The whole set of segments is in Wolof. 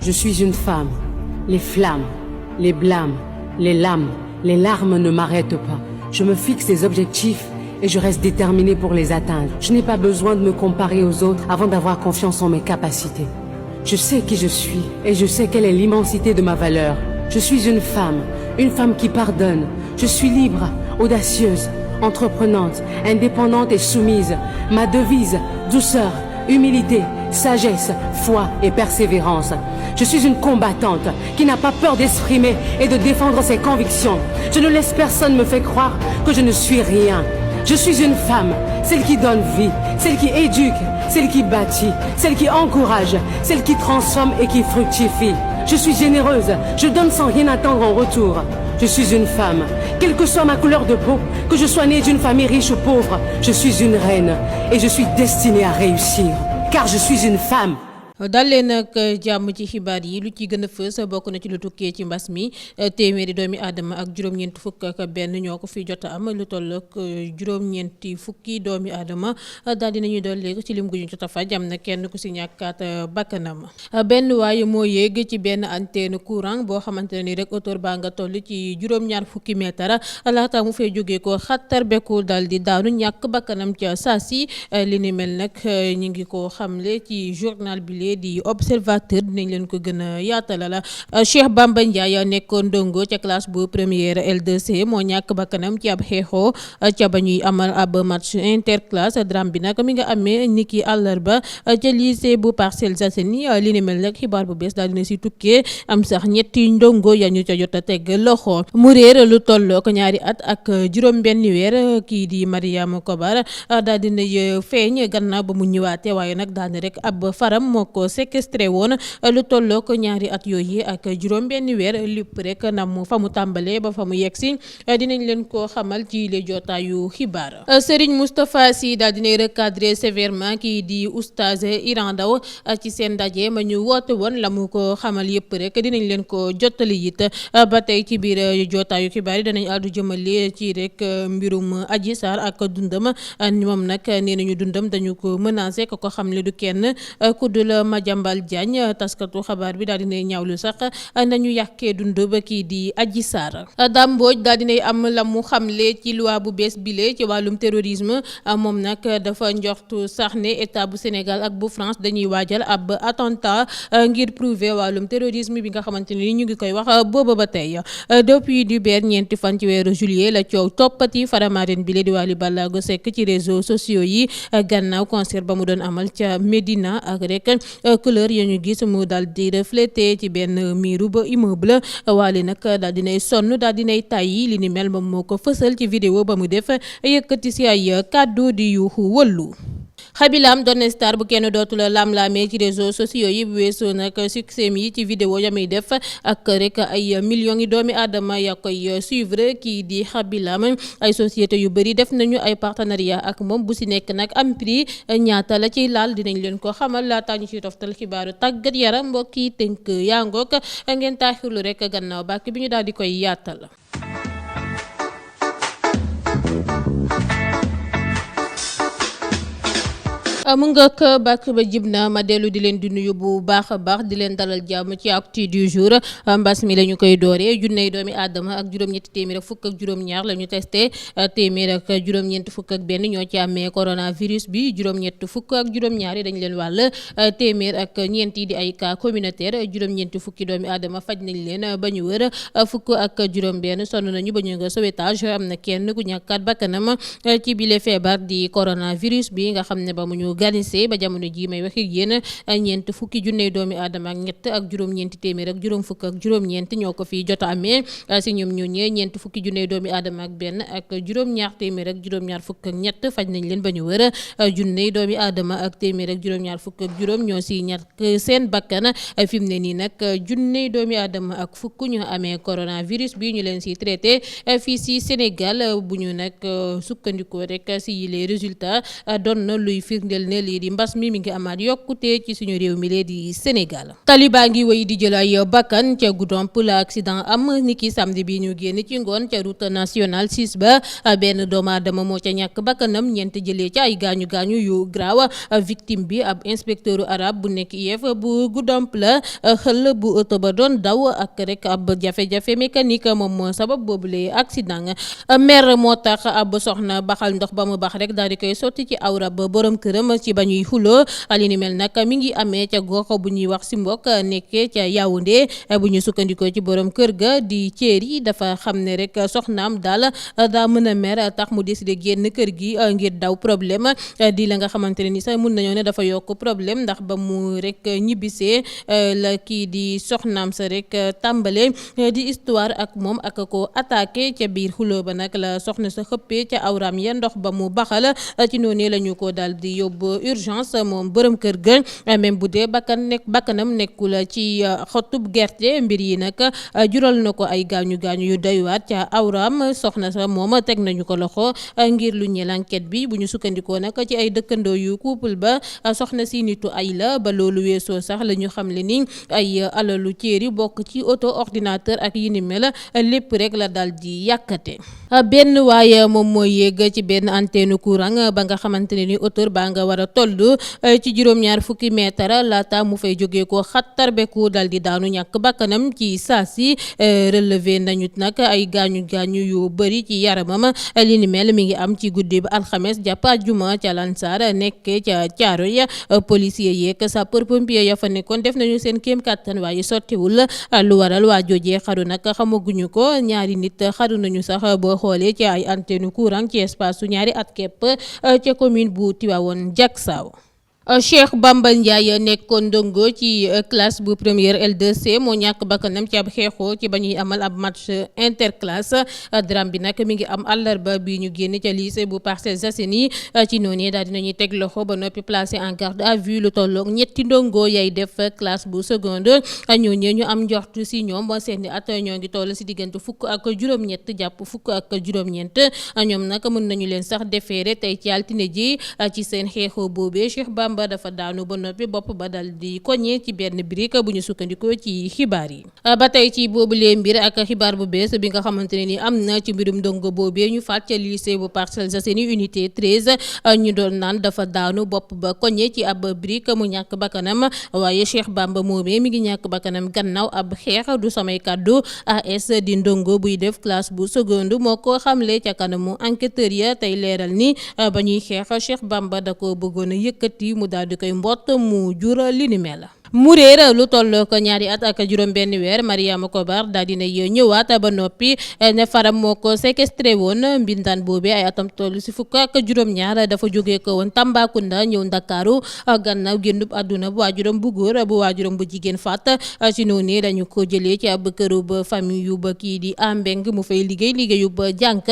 Je suis une femme. Les flammes, les blâmes, les lames, les larmes ne m'arrêtent pas. Je me fixe des objectifs et je reste déterminée pour les atteindre. Je n'ai pas besoin de me comparer aux autres avant d'avoir confiance en mes capacités. Je sais qui je suis et je sais quelle est l'immensité de ma valeur. Je suis une femme qui pardonne. Je suis libre, audacieuse, entreprenante, indépendante et soumise. Ma devise, douceur, humilité, sagesse, foi et persévérance. Je suis une combattante qui n'a pas peur d'exprimer et de défendre ses convictions. Je ne laisse personne me faire croire que je ne suis rien. Je suis une femme, celle qui donne vie, celle qui éduque, celle qui bâtit, celle qui encourage, celle qui transforme et qui fructifie. Je suis généreuse, je donne sans rien attendre en retour. Je suis une femme, quelle que soit ma couleur de peau, que je sois née d'une famille riche ou pauvre, je suis une reine et je suis destinée à réussir, car je suis une femme. dal leen ak jàmm ci xibaar yi lu ci gën a fës bokk na ci lu tukkee ci mbas mi téeméeri doomi aadama ak juróom-ñeenti fukk ak benn ñoo ko fi jot a am lu toll ak juróom-ñeenti fukki doomi aadama daal dinañuy doon léegi ci lim gu ñu jot a faj am na kenn ku si ñàkkaat bakkanam benn waaye moo yéeg ci benn antenne courant boo xamante ne ni rek hauteur baa nga toll ci juróom-ñaar fukki mètre laata mu fay jógee ko xattar beku dal di daanu ñàkk bakkanam ca saa si li ni mel nag ñi ngi ko xamle ci journal bi di observateur dinañ leen ko gën a yaatalala Cheikh Bamba Ndiaye nekkoon ndongo ca classe bu première L2C moo ñàkk bakkanam ci ab xeexoo ca ba ñuy amal ab match interclasse drame bi nag mi nga amee niki àllarba ca lycée bu Parcelles Assainies li ni mel nag xibaar bu bees daal dina si tukkee am sax ñetti ndongo ya ñu ca jot a teg loxo mu réer lu tolloo ko ñaari at ak juróom benn weer kii di Mariama Kobar daal dina feeñ gannaaw ba mu ñëwaatee waaye nag daal rek ab faram moo ko séquestré woon lu tolloo ko ñaari at yooyu ak juróom benn weer lépp rek nam fa mu tàmbalee ba fa mu yegsi dinañ leen ko xamal ci les jotaayu xibaar Serigne Moustapha Sy daal dinay recadrer sévèrement kii di oustaz Iran Ndaw ci seen ndaje ma ñu woote woon la mu ko xamal yëpp rek dinañ leen ko jottali it ba tey ci biir jotaayu xibaar yi danañ àddu jëmale ci rek mbirum Adji Sarr ak dundam moom nag nee nañu dundam dañu ko menacé ko xamle du kenn ku dul Madiambal Diagne taskatu xabaar bi daal dinay ñaawlu sax nañu yàqee dund ba kii di Adji Sarr Dame Mbodj daal dinay am la mu xamle ci loi bu bees bile ci wàllum terrorisme moom nag dafa njortu sax ne état bu Sénégal ak bu France dañuy waajal ab attentat ngir prouver wàllum terrorisme bi nga xamante ni ñu ngi koy wax booba ba tey depuis Dibeer ñeenti fan ci weeru juillet la coow toppati Faramareen bile di Wally Ballago Seck ci réseaux sociaux yi gannaaw concert ba mu doon amal ca Médina ak rek couleur ya ñu gis mu daal di reflété ci benn miiru ba immeuble Wally nag daal dinay sonn daal dinay tàyyi li ni mel moom moo ko fësal ci vidéo ba mu def yëkkati si ay kàddu di yuuxu wëllu Xabilam doon star bu kenn dootul lam-laamee ci réseaux sociaux yi bu weesoo nag succès mi ci vidéo ya muy def ak rek ay millions yi doomi aadama ya koy suivre kii di Xabilam ay société yu bëri def nañu ay partenariat ak moom bu si nekk nag am prix ñaata la ciy laal dinañ leen ko xamal laata ñu ci toftal xibaaru tàggat yaram mbokk yi tënk yaa ngoog ngeen taaxirlu rek gannaaw bàkk bi ñu daal di koy yaatal. mu nga ko bàkk ba jib na ma dellu di leen di nuyu bu baax a baax di leen dalal jàmm ci actu du jour mbas mi la ñu koy dooree junney doomi aadama ak juróom-ñetti téeméer ak fukk ak juróom-ñaar la ñu testé téeméer ak juróom-ñeent fukk ak benn ñoo ci amee coronavirus bi juróom-ñett fukk ak juróom-ñaar yi dañ leen wàll téeméer ak ñeent yi di ay cas communautaire juróom-ñeenti fukki doomi aadama faj nañ leen ba ñu wër fukk ak juróom-benn sonn nañu ba ñu nga sauvetage am na kenn ku ñàkkaat bakkanam ci bile feebar di coronavirus bi nga xam ne ba mu ñu ganisee ba jamono ji may wax ak yéen ñeent fukki junney doomi aadama ak ñett ak juróom-ñeenti téeméer ak juróom fukk ak juróom-ñeent ñoo ko fi jot a amee si ñoom ñooñee ñeent fukki junney doomi aadama ak benn ak juróom-ñaar téeméer ak juróom-ñaar fukk ak ñett faj nañ leen ba ñu wër junney doomi aadama ak téeméer ak juróom-ñaar fukk ak juróom ñoo si ñàkk seen bakkan fi mu ne nii nag junney doomi aadama ak fukk ñoo amee coronavirus bi ñu leen si traité fii si Sénégal bu ñu nag sukkandikoo rek si les résultats doon na luy firndeel ne lii di mbas mi ngi amaat yokkute ci suñu réew mi lee di Sénégal. Taliban ngi wéy di jël ay bakkan ca Goudomp la accident am niki samedi bi ñu génn ci ngoon ca route nationale 6 ba benn doomu aadama moo ca ñàkk bakkanam ñeent jëlee ca ay gaañu yu graaw victime bi ab inspecteur arabe bu nekk IEF bu Goudomp la xël bu oto ba doon daw ak rek ab jafe-jafe mécanique moom moo sabab boobule accident mer moo tax ab soxna baxal ndox ba mu bax rek daal di koy sotti ci awra ba borom këram ci ba ñuy xuloo li ni mel nag mi ngi amee ca gox bu ñuy wax si mbokk nekkee ca Yaoundé bu ñu sukkandikoo ci borom kër ga di Thierry dafa xam ne rek soxnaam daal daa mën a mer tax mu décidé génn kër gi ngir daw problème di la nga xamante ne ni sax mun nañoo ne dafa yokk problème ndax ba mu rek ñibbisee la kii di soxnaam sa rek tàmbale di histoire ak moom ak ko attaqué ca biir xuloo ba nag la soxna sa xëppee ca awram ya ndox ba mu baxal ci noonu la ñu ko daal di yóbbu urgence moom borom kër ga même bu dee bakkanam nekkul ci xottub gerte mbir yi nag jural na ko ay gaañu yu doywaat ca awram soxna sa moom teg nañu ko loxo ngir lu ñeel enquête bi bu ñu sukkandikoo nag ci ay dëkkandoo yu couple ba soxna si nitu ay la ba loolu weesoo sax la ñu xamle ni ay alalu Thierry bokk ci auto ordinateur ak yi ni mel lépp rek la daal di yàkkate benn waaye moom mooy yéeg ci benn antenne courant ba nga xamante ne ni hauteur baa nga war a toll ci juróom-ñaar fukki mètre laata mu fay jógee ko xattarbeku dal di daanu ñàkk bakkanam ci saa si relevé nañu nag ay gaañu yu bëri ci yaramam li ni mel mi ngi am ci guddi ba alxames jàpp àjjuma ca Lansar nekkee ca Thiaroye policier yeeg sapeur pompier ya fa nekkoon def nañu seen kéem kattan waaye sottiwul lu waral waa joojee xaru nag xamaguñu ko ñaari nit xaru nañu sax boo xoolee ci ay antenne courant ci espace su ñaari at képp ca commune bu Tivaouane Diacksao Cheikh Bamba Ndiaye nekkoon ndongo ci classe bu première L2C moo ñàkk bakkanam ci ab xeexoo ci ba ñuy amal ab match interclasse drame bi nag mi ngi am àllarba bi ñu génn ca lycée bu Parcelles Assainies ci noonu daal dinañuy teg loxo ba noppi placé en garde à vue lu tolloog ñetti ndongo yay def classe bu seconde ñooñee ñu am njort si ñoom seeni at ñoo ngi toll si diggante fukk ak juróom-ñett jàpp fukk ak juróom-ñeent ñoom nag mën nañu leen sax déféré tey ci altine ji ci seen xeexoo boobee Cheikh Bamba dafa daanu ba noppi bopp ba dal di koñe ci benn brique bu ñu sukkandikoo ci xibaar yi ba tey ci boobulee mbir ak xibaar bu bees bi nga xamante ne ni am na ci mbirum ndongo boobee ñu faat ca lycée bu Parcelles Assainies unité 13 ñu doon naan dafa daanu bopp ba koñe ci ab brique mu ñàkk bakkanam waaye Cheikh Bamba moomee mi ngi ñàkk bakkanam gannaaw ab xeex du samay kàddu AS di ndongo buy def classe bu seconde moo ko xamle ca kanamu enquêteur ya tey leeral ni ba ñuy xeex Cheikh Bamba da ko bëggoon a yëkkati mu daal di koy mbott mu jur li ni mel mu réer lu toll ko ñaari at ak juróom benn weer Mariama Kobar daal dina ñëwaat ba noppi ne faram moo ko séquestré woon mbindaan boobee ay atam toll si fukk ak juróom-ñaar dafa jógee ko woon Tambacounda ñëw Ndakaaru gannaaw génnub àdduna bu waajuram bu góor bu waajuram bu jigéen faat ci noonu dañu ko jëlee ci ab këru ba famille yu ba kii di Ambeng mu fay liggéeyu ba jànk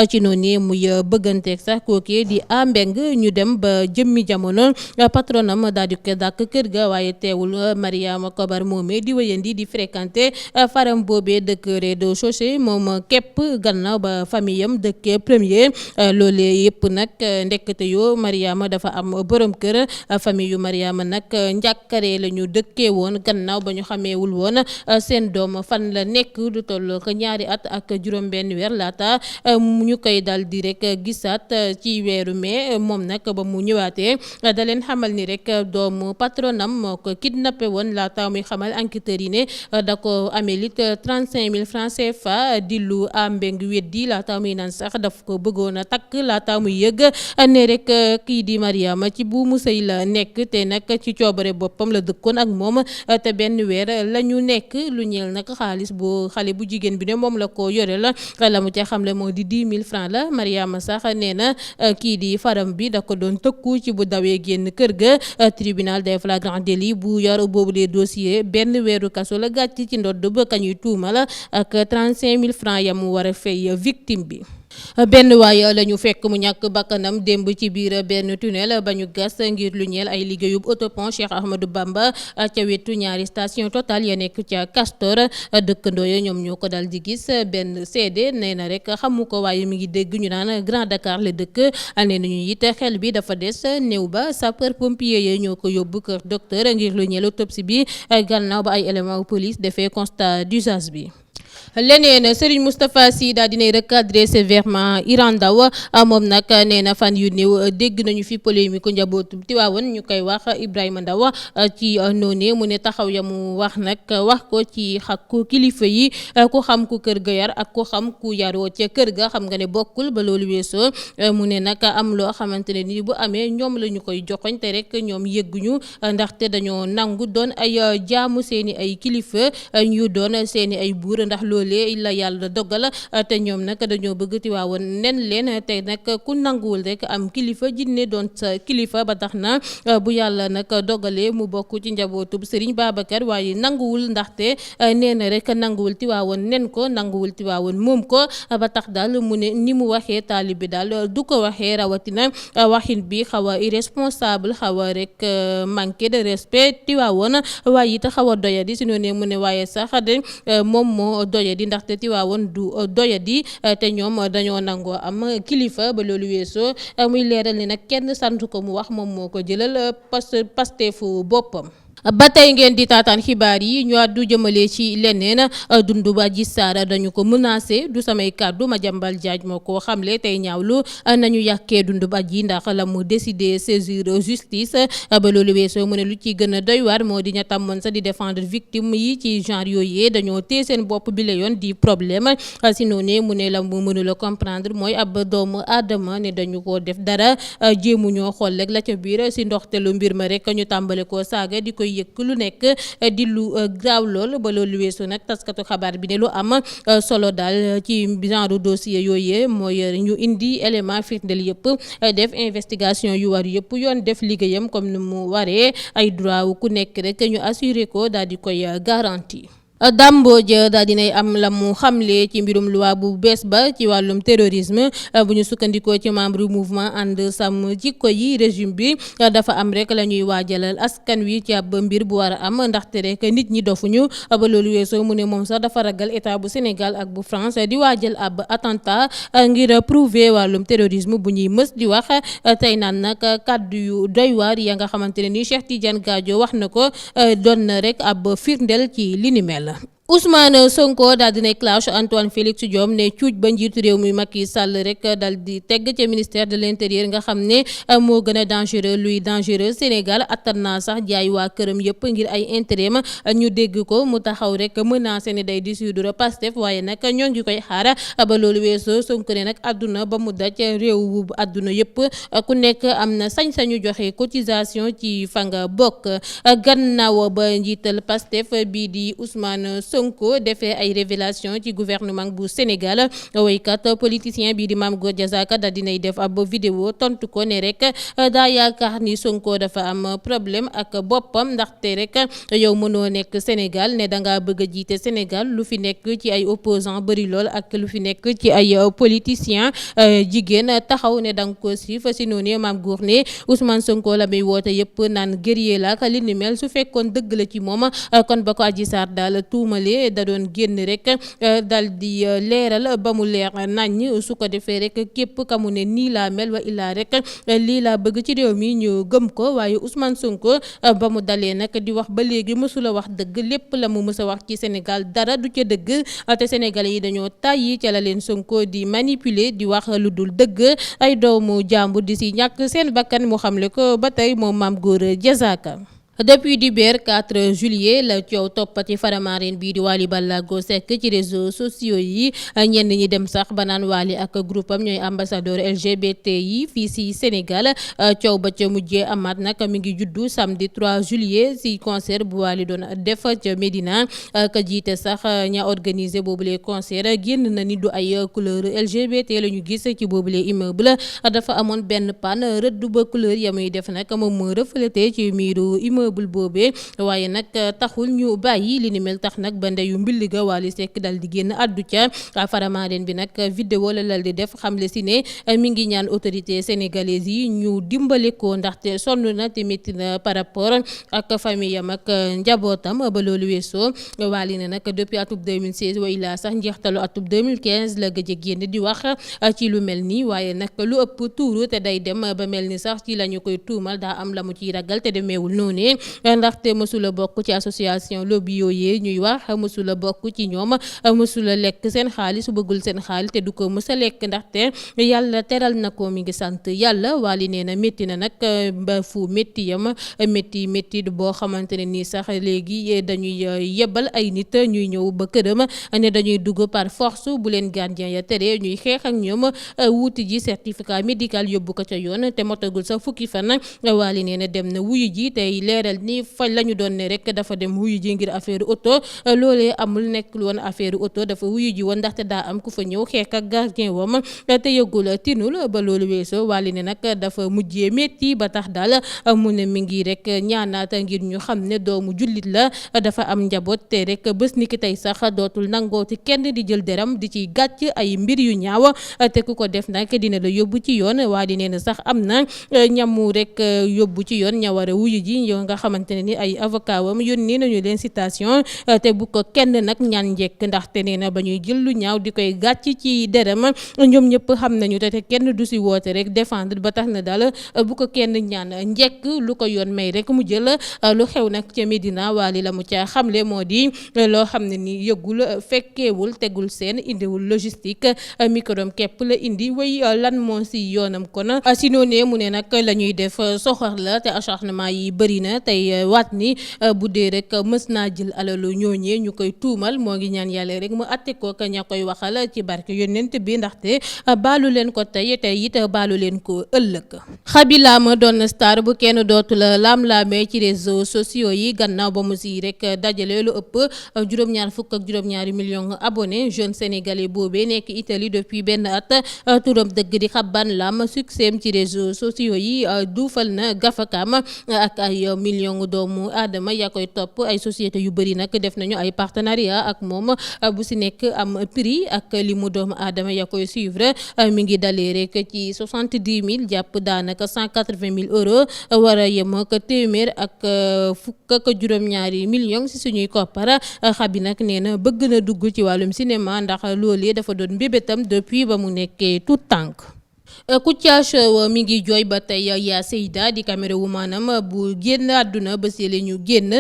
ci noonu muy bëgganteeg sax kooki di Ambeng ñu dem ba jëmmi jamono patronam daal di ko dàkk kër ga waaye teewul Mariama Kobar moomee di wéyandi di fréquenté faram boobee dëkk rez-de-chaussée moom képp gannaaw ba famille am dëkkee premier loolee yëpp nag ndekkate yoo Mariama dafa am borom kër famille yu Mariama nag njàkkare la ñu dëkkee woon gannaaw ba ñu xameewul woon seen doom fan la nekk du toll ko ñaari at ak juróom benn weer laata ñu koy dal di rek gisaat ci weeru mai moom nag ba mu ñëwaatee da leen xamal ni rek doomu patronam moo ko kidnappé woon laata muy xamal enquêteurs yi ne da ko amee lit 35 000 francs CFA di lu Ambeng weddi laata muy naan sax daf ko bëggoon a takk laata muy yëg ne rek kii di Mariama ci buumu sëy la nekk te nag ci coobare boppam la dëkkoon ak moom te benn weer la ñu nekk lu ñeel nag xaalis bu xale bu jigéen bi ne moom la ko yore la mu ca xamle moo di 10 000 francs la Mariama sax nee na kii di faram bi da ko doon tëkku ci bu dawee génn kër ga tribunal des flagrants délits bu yor boobu les dossiers benn weeru kaso la gàcc ci ndodd ba kañuy tuumal ak 35 000 francs ya mu war a fay victime bi benn waay la ñu fekk mu ñàkk bakkanam démb ci biir benn tunnel ba ñu gas ngir lu ñeel ay liggéeyub autopont Cheikh Ahmadou Bamba ca wetu ñaari station Total ya nekk ca Castor. dëkkandoo ya ñoom ñoo ko dal di gis. benn seede nee na rek xamu ko waaye mi ngi dégg ñu naan Grand Dakar la dëkk. nee nañu it xel bi dafa des néew ba sapeur pompier ya ñoo ko yóbbu kër docteur ngir lu ñeel autopsie bi gannaaw ba ay éléments police defee constat d'usage bi. leneen Serigne Moustapha Sy daal dinay recadrer sévèrement Iran Ndao moom nag nee na fan yu néew dégg nañu fi polémique njabootu Tiwaawan ñu koy wax Ibrahima Ndao ci noonu mu ne taxaw ya mu wax nag wax ko ci xakku kilifa yi ku xam ku kër ga yar ak ku xam ku yaroo ca kër ga xam nga ne bokkul ba loolu weesoo mu ne nag am loo xamante ne ni bu amee ñoom la ñu koy joxoñ te rek ñoom yëgguñu ndaxte dañoo nangu doon ay jaamu seeni ay kilifa ñu doon seeni ay buur ndax loolee la yàlla dogal te ñoom nag dañoo bëgg Tiwaawan nen leen te nag ku nanguwul rek am kilifa jinne doon sa kilifa ba tax na bu yàlla nag dogalee mu bokk ci njabootub Serigne Babacar waaye nanguwul ndaxte nee na rek nanguwul Tiwaawan nen ko nanguwul Tiwaawan moom ko ba tax daal mu ne ni mu waxee taalib bi daal du ko waxee rawatina waxin bi xaw a irresponsable xaw a rek manqué de respect Tiwaawan waaye it xaw a doyadi si noonu mu ne waaye sax de moom moo doyadi ndaxte Tiwaawan du doyadi te ñoom dañoo nangoo am kilifa ba loolu weesoo muy leeral ni nag kenn sant ko mu wax moom moo ko jëlal pasteefu boppam. ba tey ngeen di taataan xibaar yi ñu àddu jëmale ci leneen Doundou Badji Sarr dañu ko menacé du samay kàddu Madiambal Diagne moo ko xamle tey ñaawlu nañu yàkkee Doundou Badji ndax la mu décidé saisir justice ba loolu weesoo mu ne lu ci gën a doy waar moo di ña tàmmoon sa di défendre victime yi ci genre yooyee dañoo téye seen bopp bi la yoon di problème si noonu mu ne la mu mënula comprendre mooy ab doomu aadama ne dañu ko def dara jéemu ñoo xool rek la ca biir si ndoxtelu mbir ma rek ñu tàmbale ko saaga di koy yëkk lu nekk di lu graaw lool ba loolu weesu nag taskatu xabaar bi ne lu am solo daal ci genre dossier yooyu mooy ñu indi élément firndeel yëpp def investigation yu war yëpp yoon def liggéeyam comme ni mu waree ay droit wu ku nekk rek ñu assuré ko daal di koy garantie. Dame Mbodj daal dinay am la mu xamle ci mbirum loi bu bees ba ci wàllum terrorisme bu ñu sukkandikoo ci membre mouvement ànd sàmm jikko yi régime bi dafa am rek la ñuy waajalal askan wi ci ab mbir bu war a am ndaxte rek nit ñi dofuñu ba loolu weesoo mu ne moom sax dafa ragal état bu Sénégal ak bu France di waajal ab attentat ngir prouver wàllum terrorisme bu ñuy mës di wax tey naan nag kàddu yu doy waar ya nga xamante ne ni Cheikh Tidiane Gadio wax na ko doon na rek ab firndeel ci li ni mel. Ousmane Sonko daal dinay clash Antoine Félix Diome ne cuuj ba njiitu réew mi Macky Sall rek dal di tegg ca ministère de l'intérieur nga xam ne moo gën a dangereux luy dangereux Sénégal attan naa sax jaay waa këram yëpp ngir ay intérêt ma ñu dégg ko mu taxaw rek menacé ne day dissoudre Pastef waaye nag ñoo ngi koy xaar ba loolu weesoo Sonko ne nag àdduna ba mu daj réew wu àdduna yëpp ku nekk am na sañ-sañu joxe cotisation ci fa nga bokk gannaaw ba njiital Pastef bii di Ousmane Sonko defee ay révélation ci gouvernement bu Sénégal woykat politicien bii di Mame Gor Diazaka da dinay def ab vidéo tontu ko ne rek daa yaakaar ni Sonko dafa am problème ak boppam ndaxte rek yow mënoo nekk Sénégal ne dangaa bëgg a jiite Sénégal lu fi nekk ci ay opposant bëri lool ak lu fi nekk ci ay politicien jigéen taxaw ne danga ko si fa si noonu Mame Gor ne Ousmane Sonko la muy woote yëpp naan guerrier la ak li ni mel su fekkoon dëgg la ci moom kon ba ko Adji Sarr daal tuumale da doon génn rek dal di leeral ba mu leer nañ su ko defee rek képp ka mu ne nii laa mel wa illaa rek lii laa bëgg ci réew mi ñu gëm ko waaye Ousmane Sonko ba mu dalee nag di wax ba léegi mësula wax dëgg lépp la mu mës a wax ci Sénégal dara du ca dëgg te Sénégalais yi dañoo tàyyi ca la leen Sonko di manipuler di wax lu dul dëgg ay doomu jàmbur di si ñàkk seen bakkan mu xamle ko ba tey moom Mame Gor Diazaka. Depuis dibeer 4 juillet la coow toppati Faramareen bii di Wally Ballago Seck ci réseaux sociaux yi ñenn ñi dem sax ba naan Wally ak groupe am ñooy ambassadeur LGBT yi fii si Sénégal coow ba ca mujjee amaat nag mi ngi juddu samedi 3 juillet si concert bu Wally doon def ca Médina ka jiite sax ña organisé boobule concert génn na ni du ay couleur LGBT la ñu gis ci boobule immeuble dafa amoon benn panne rëdd ba couleur ya muy def nag moom moo reflété ci miiru immeuble immeuble boobee waaye nag taxul ñu bàyyi li ni mel tax nag ba ndeyu mbilli ga Wally Seck dal di génn addu ca Faramareen bi nag vidéo la lal di def xamle si ne mi ngi ñaan autorité sénégalaise yi ñu dimbale ko ndaxte sonn na te métti na par rapport ak famille am ak njabootam ba loolu weesoo Wally ne nag depuis atub 2016 way laa sax njeextalu atub 2015 la gëj a génn di wax ci lu mel nii waaye nag lu ëpp tuuru te day dem ba mel ni sax ci la ñu koy tuumal daa am la mu ciy ragal te demeewul noonu ndaxte mësula bokk ci association lobby yooyee ñuy wax mësula bokk ci ñoom mësula lekk seen xaalis bëggul seen xaalis te du ko mës a lekk ndaxte yàlla teral na ko mi ngi sant yàlla Wally nee na métti na nag ba fu métti yam métti boo xamante ne nii sax léegi dañuy yebal ay nit ñuy ñëw ba këram ne dañuy dugg par force bu leen gardien ya tere ñuy xeex ak ñoom wuuti ji certificat médical yóbbu ko ca yoon te motagul sax fukki fan Wally nee na dem na wuyu ji tey leeral ni fa la ñu doon ne rek dafa dem wuyu ji ngir affaire auto loolee amul nekkul woon affaire auto dafa wuyu ji woon ndaxte daa am ku fa ñëw xeex ak gardien wam te yëgul tinul ba loolu weesoo Wally ne nag dafa mujjee métti ba tax daal mu ne mi ngi rek ñaanaata ngir ñu xam ne doomu jullit la dafa am njaboot te rek bés ni ki tey sax dootul nangooti kenn di jël deram di ci gàcc ay mbir yu ñaaw te ku ko def nag dina la yóbbu ci yoon Wally nee na sax am na ñamu rek yóbbu ci yoon ña war a wuyu ji yoo nga xamante ne ni ay avocat wam yónnee nañu leen citation te bu ko kenn nag ñaan njekk ndaxte nee na ba ñuy jël lu ñaaw di koy gàcc ci deram ñoom ñëpp xam nañu te kenn du si woote rek défendre ba tax na daal bu ko kenn ñaan njekk lu ko yoon may rek mu jël lu xew nag ca Médina Wally la mu ca xamle moo di loo xam ne ni yëgul fekkeewul tegul seen indiwul logistique microm képp la indi way lan moo si yoonam kon si noonee mu ne nag la ñuy def soxor la te acharnement yi bëri na tey waat ni bu dee rek mës naa jël alalu ñooñee ñu koy tuumal moo ngi ñaan yàlla rek mu atte ko ka ña koy waxal ci barke yonent bi ndaxte baalu leen ko tey it baalu leen ko ëllëg. Xabi Lam doon star bu kenn dootu la laam-laamee ci réseaux sociaux yi gannaaw ba mu si rek dajale lu ëpp juróom-ñaar fukk ak juróom-ñaari millions abonnés jeune sénégalais boobee nekk Italie depuis benn at turam dëgg di Xaban Lam succès ci réseaux sociaux yi duufal na gafakam ak ay millions doomu aadama yaa koy topp ay société yu bëri nag def nañu ay partenariat ak moom bu si nekk am prix ak li mu doomu aadama yaa koy suivre mi ngi dalee rek ci 70 000 jàpp daanaka 180 000 euros war a yem ak téeméer ak fukk ak juróom-ñaari millions si suñuy koppar Xabi nag nee na bëgg na dugg ci wàllum cinéma ndax loolee dafa doon mbébétam depuis ba mu nekkee tout tànk Kouthia Show mi ngi jooy ba tey yaa Seyda di caméra wu maanaam bu génn àdduna ba si la ñu génn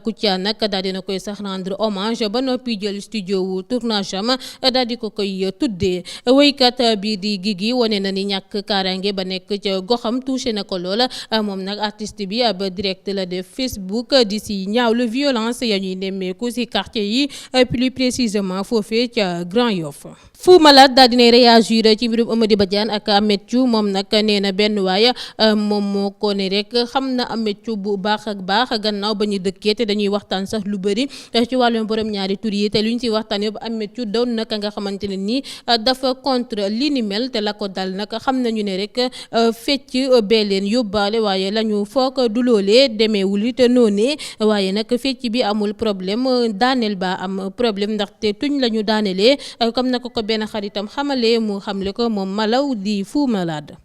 Kouthia nag daal dina koy sax rendre hommage ba noppi jël studio wu tournage am daal di ko koy tuddee woykat bii di Guigui wane na ni ñàkk kaaraange ba nekk ca goxam touché na ko lool moom nag artiste bi ab direct la def Facebook di si ñaawlu violence ya ñuy nemmeeku si quartier yi plus précisément foofee ca Grand Yoff. Fou Malade daal dinay réagir ci mbirum Amady Badiane ak Ameth Thiou moom nag nee na benn waaye moom moo ko ne rek xam na Ameth Thiou bu baax ak baax gannaaw ba ñu dëkkee te dañuy waxtaan sax lu bëri ci wàllum borom ñaari tur yi te lu ñu si waxtaan yëpp Ameth Thiou doon nag nga xamante ne nii dafa contre li ni mel te la ko dal nag xam nañu ne rek fecc bee leen yóbbaale waaye la ñu foog du loolee demeewul te noonee waaye nag fecc bi amul problème daaneel ba am problème ndaxte tuñ la ñu daanelee comme na ko benn xaritam xamale mu xamle ko moom Malaw di Fou Malade.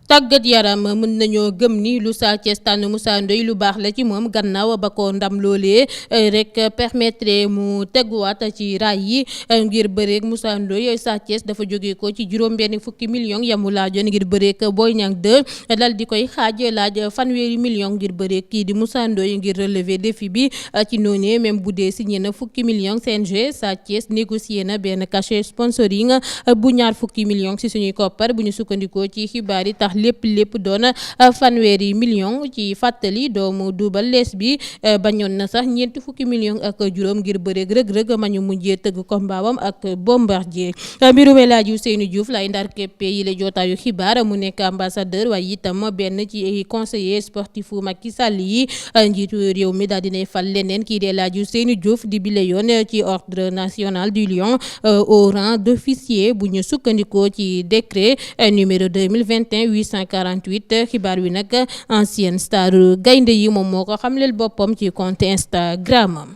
tàggat yaram mën nañoo gëm ni lu Sa Thiès tànn Moussa Ndoye lu baax la ci moom gannaaw ba ko ndam loolee rek permettre mu teguwaat ci raay yi ngir bëreek Moussa Ndoye Sa Thiès dafa jóge ko ci juróom-benn fukki millions yamu laajoon ngir bëreek Boy Niang 2 dal di koy xaaj laaj fanweeri millions ngir bëreek kii di Moussa Ndoye ngir relever défi bi ci noonu même bu dee signé na fukki millions CNG Sa Thiès négocié na benn cachet sponsoring bu ñaar fukki millions ci suñuy koppar bu ñu sukkandikoo ci xibaar yi tax lépp doon fanweeri million ci fàttali doomu Double Less bi bañoon na sax ñeenti fukki million ak juróom ngir bëreeg Reug ma ñu mujjee tëgg kombaawam ak Bombardier. mbirum El Hadji Ousseynou Diouf lay ndar képpe yi la jotaayu xibaar mu nekk ambassadeur waaye itam benn ci conseiller sportif Macky Sall yi njiitu réew mi daal dinay fal leneen kii di El Hadji Ousseynou Diouf di bile yoon ci ordre national du Lion au rang d'officier bu ñu sukkandikoo ci décret numéro 2021 1848 xibaar wi nag ancienne star gaynde yi moom moo ko xamleel boppam ci compte Instagram am.